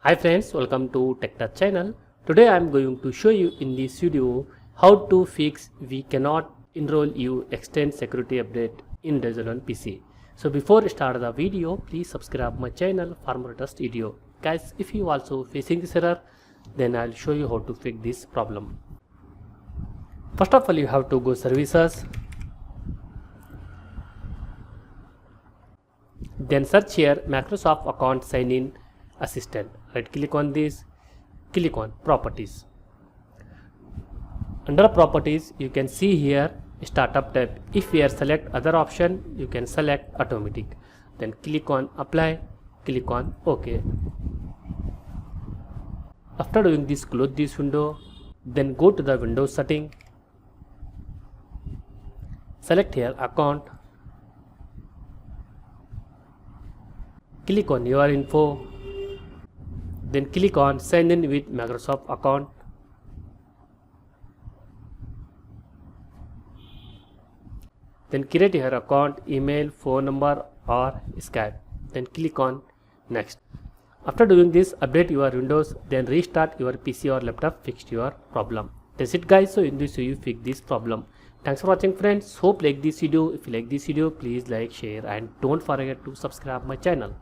Hi friends, welcome to TechTouch channel. Today I am going to show you in this video how to fix we cannot enroll you extend security update in Resolve PC. So before start the video, please subscribe my channel for more latest video. Guys, if you also facing this error, then I'll show you how to fix this problem. First of all, you have to go services, then search here Microsoft account sign in assistant. Right click on this, click on properties. Under properties you can see here startup tab. If we are select other option, you can select automatic, then click on apply, click on OK. After doing this, close this window, then go to the Windows setting, select here account, click on your info, then click on sign in with Microsoft account. Then create your account, email, phone number or Skype. Then click on next. After doing this, update your Windows, then restart your PC or laptop, fix your problem. That's it guys. So in this way you fix this problem. Thanks for watching friends. Hope like this video. If you like this video, please like, share and don't forget to subscribe my channel.